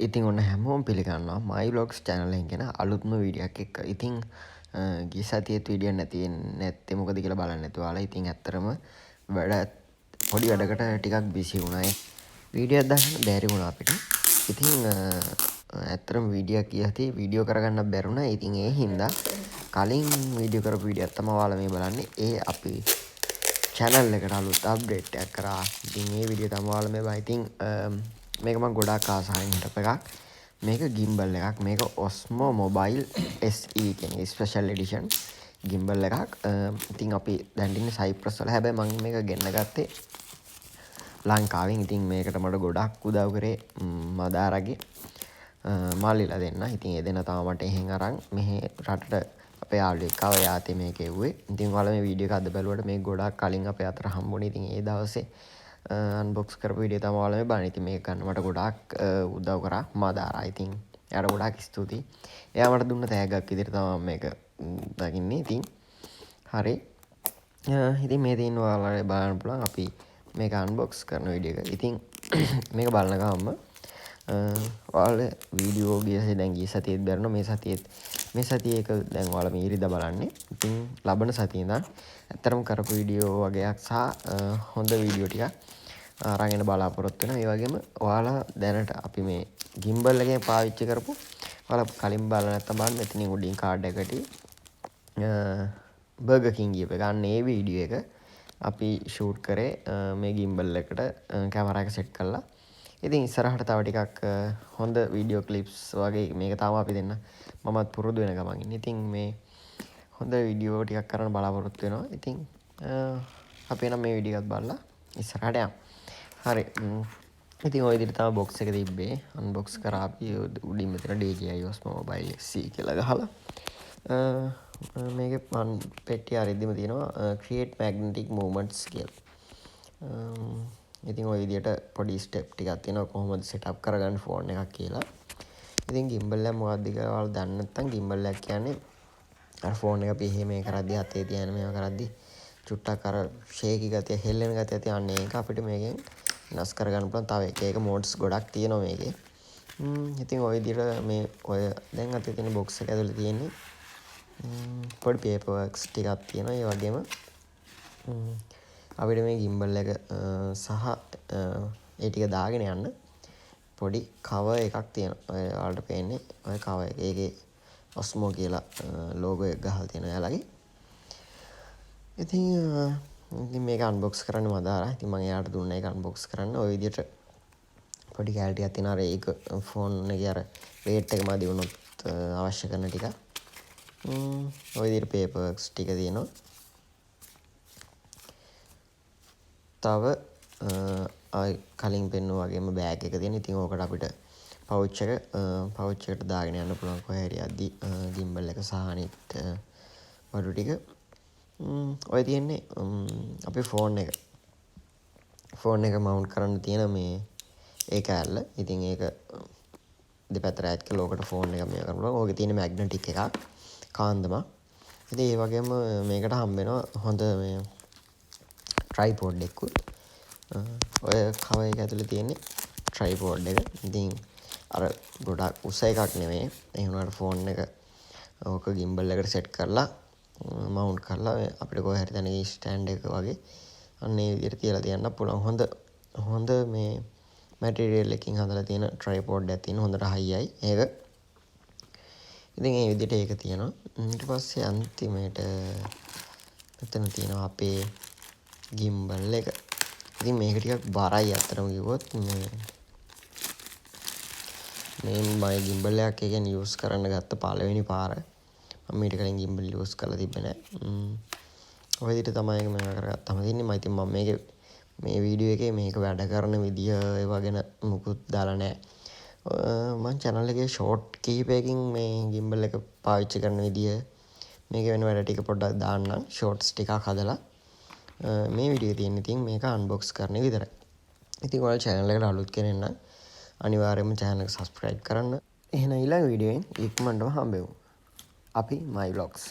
ඉතින් ඔන්න හැමෝම පිළිගන්නවා my vlogs channel එකෙන් ගෙන අලුත්ම වීඩියෝ එකක් එක්ක. ඉතින් ගිය සතියේත් වීඩියෝ නැත්තේ මොකද කියලා බලන්න නැතුව ආලා. ඉතින් ඇත්තරම පොඩි වැඩකට ටිකක් බිසි වුණා. වීඩියෝ එකක් දාන්න බැරි වුණා අපිට. ඉතින් ඇත්තරම වීඩියෝ කියහදී වීඩියෝ කරගන්න බැරුණා. ඉතින් ඒ හින්දා කලින් වීඩියෝ කරපු වීඩියෝ එකක් තමයි ඔයාලා මේ බලන්නේ. ඒ අපි channel එකට අලුත් අප්ඩේට් එකක් කරා. ඉතින් මේ වීඩියෝ තමයි ඔයාලා මේ බලන්නේ. ඉතින් මේක මම ගොඩාක් ආසාවෙන් හිටපු එකක්. මේක gimbal එකක්. මේක Osmo mobile SE කියන්නේ special edition gimbal එකක්. ඉතින් අපි දැන් ඉන්නේ Cyprus වල. හැබැයි මම මේක ගෙන්න ගත්තේ ලංකාවෙන්. ඉතින් මේකට මට ගොඩක් උදව් කරේ මදාරගේ මාලිලා දෙන්න. ඉතින් ඒ දෙන්න තමයි මට එහෙන් අරන් මෙහි රටට අපේ යාළුවෙක් ආව. යාතේ මේක එව්වේ. ඉතින් ඔයාලා මේ වීඩියෝ එක අද බැලුවට මේක ගොඩාක් කලින් අපේ අතර හම්බුනේ. ඉතින් ඒ දවසේ අන්බොක්ස් කරපු වීඩියෝ තමයි ඔයාලා මේ බලන්නේ. ඉතින් මේක ගන්න මට ගොඩාක් උදව් කරා මදාරා. ඉතින් එයාට ගොඩාක් ස්තුතියි. එයා මට දුන්න තෑග්ගක් විදිහට තමයි මේක දකින්නේ. ඉතින් හරි. ඉතින් මේ තියෙන ඔයාලා බලන්න පුළුවන් අපි මේක අන්බොක්ස් කරන වීඩියෝ එක. ඉතින් මේක බලන ගමන්ම ඔයාලා වීඩියෝ දැන් ගිය සතියේත් බැලුණා. මේ සතියේ එක දැන් ඔයාලා මේ ඉරිදා බලන්නේ. ඉතින් ලබන සතියේ ඉඳන් ඇත්තටම කරපු වීඩියෝ වගේක් සහ හොඳ වීඩියෝ ටිකක් අරගෙන බලාපොරොත්තු වෙනවා. ඒ වගේම ඔයාලා දැනට අපි මේ gimbal එකෙන් පාවිච්චි කරපු ඔයාලා කලින් බලලා නැත්නම් බලන්න මෙතනින් උඩින් කාඩ් එකට බර්ගර් කිං ගියප එක. අන්න ඒ වීඩියෝ එක අපි ෂූට් කරේ මේ gimbal එකට කැමරා එක සෙට් කරලා. ඉතින් ඉස්සරහට තව ටිකක් හොඳ වීඩියෝ ක්ලිප්ස් වගේ මේක තාම අපි දෙන්න මමත් පුරුදු වෙන ගමන් ඉන්නේ. ඉතින් මේ හොඳ වීඩියෝ ටිකක් කරන්න බලාපොරොත්තු වෙනවා. ඉතින් අපි නම් මේ වීඩියෝ එකත් බලලා ඉස්සරහට යමු. හරි. ඉතින් ওই විදිහට තමයි බොක්ස් එක තිබ්බේ. අන්බොක්ස් කරා අපි උඩින් මෙතන DJI Osmo Mobile SE කියලා ගහලා. මේකේ පෙට්ටිය අරිද්දිම තියෙනවා create magnetic movements කියලා. ඉතින් ওই විදිහට පොඩි ස්ටෙප් ටිකක් තියෙනවා කොහොමද සෙටප් කරගන්න ෆෝන් එකක් කියලා. ඉතින් gimbal එක මොකක්ද කියලා ඔයාලා දන්නේ නැත්නම් gimbal එක කියන්නේ අර ෆෝන් එක අපි එහෙම කරද්දී අතේ තියන මේව කරද්දී චුට්ටක් අර ෂේකි ගතිය හෙල්ලෙන ගතිය තියන්නේ ඒක අපිට මේකෙන් වෙනස් කරගන්න පුළුවන්. තව එක මෝඩ්ස් ගොඩක් තියෙනවා මේකේ. ඉතින් ওই විදිහට මේ ඔය දැන් අතේ තියෙන බොක්ස් එක ඇතුලේ තියෙන්නේ පොඩි පේපර් වර්ක්ස් ටිකක් තියෙනවා. ඒ වගේම අපිට මේ gimbal එක සහ ඒ ටික දාගෙන යන්න පොඩි කවර් එකක් තියෙනවා. ඔයාලට පේන්නේ ඔය කවර් එක. ඒකේ Osmo කියලා ලෝගෝ එක ගහලා තියෙනවා එයාලගේ. ඉතින් මේක අන්බොක්ස් කරන්න මදාරා. ඉතින් මම එයාට දුන්නා ඒක අන්බොක්ස් කරන්න. ওই විදිහට පොඩි කැල් ටිකක් තියෙනවා. අර ඒක ෆෝන් එකේ අර වේට් එක මදි වුණොත් අවශ්‍ය කරන ටික. ওই විදිහට පේපර් වර්ක්ස් ටික තියෙනවා. තව කලින් පෙන්නුවා වගේම බෑග් එක තියෙන. ඉතින් ඕකට අපිට පවුච් එකට දාගෙන යන්න පුළුවන් කොහේ හරි යද්දි gimbal එක සහ අනිත් බඩු ටික. ඔය තියෙන්නේ අපේ ෆෝන් එක මවුන්ට් කරන්න තියෙන මේ ඒ කෑල්ල. ඉතින් ඒක දෙපැත්තට ඇත් කළා ඕකට ෆෝන් එක මේ කරන්න පුළුවන්. ඕකේ තියෙන මැග්නටික් එකක් කාන්දමක්. ඉතින් ඒ වගේම මේකට හම්බ වෙනවා හොඳ මේ ට්‍රයිපෝඩ් එකකුත්. ඔය කවර් එක ඇතුලේ තියෙන්නේ ට්‍රයිපෝඩ් එක. ඉතින් අර ගොඩක් උස එකක් නෙමෙයි. ඒ වුණාට ෆෝන් එක ඕක gimbal එකට සෙට් කරලා මවුන්ට් කරලා අපිට කොහේ හරි තැනක ස්ටෑන්ඩ් එක වගේ අන්න ඒ විදිහට තියලා තියන්න පුළුවන්. හොඳ මේ මැටීරියල් එකකින් හදලා තියෙන ට්‍රයිපෝඩ් එකක් තියෙන හොඳට හයියයි ඒක. ඉතින් ඒ විදිහට ඒක තියෙනවා. ඊට පස්සේ අන්තිමේට මෙතන තියෙනවා අපේ gimbal එක. ඉතින් මේක ටිකක් බරයි අතරම කිව්වොත් මේ මගේ gimbal එකක් එකෙන් යූස් කරන්න ගත්ත පළවෙනි පාර. මම ඊට කලින් gimbal යූස් කරලා තිබ්බේ නැහැ. ඔය විදිහට තමයි මේක කරගත්තාම තින්නේ. මම ඉතින් මේ වීඩියෝ එකේ මේක වැඩ කරන විදිය ඒවා ගැන මුකුත් දාලා නැහැ. මම channel එකේ short කීපයකින් මේ gimbal එක පාවිච්චි කරන විදිය මේක වෙන වැඩ ටික පොඩ්ඩක් දාන්නම්. shorts ටිකක් හදලා මේ වීඩියෝ තියෙන ඉතින් මේක අන්බොක්ස් කරන විතරයි. ඉතින් ඔයාලා channel එකට අලුත් කෙනෙක් නම් අනිවාර්යයෙන්ම channel එක subscribe කරන්න. එහෙනම් ඊළඟ වීඩියෝෙන් ඉක්මනටම හම්බෙමු. අපි my vlogs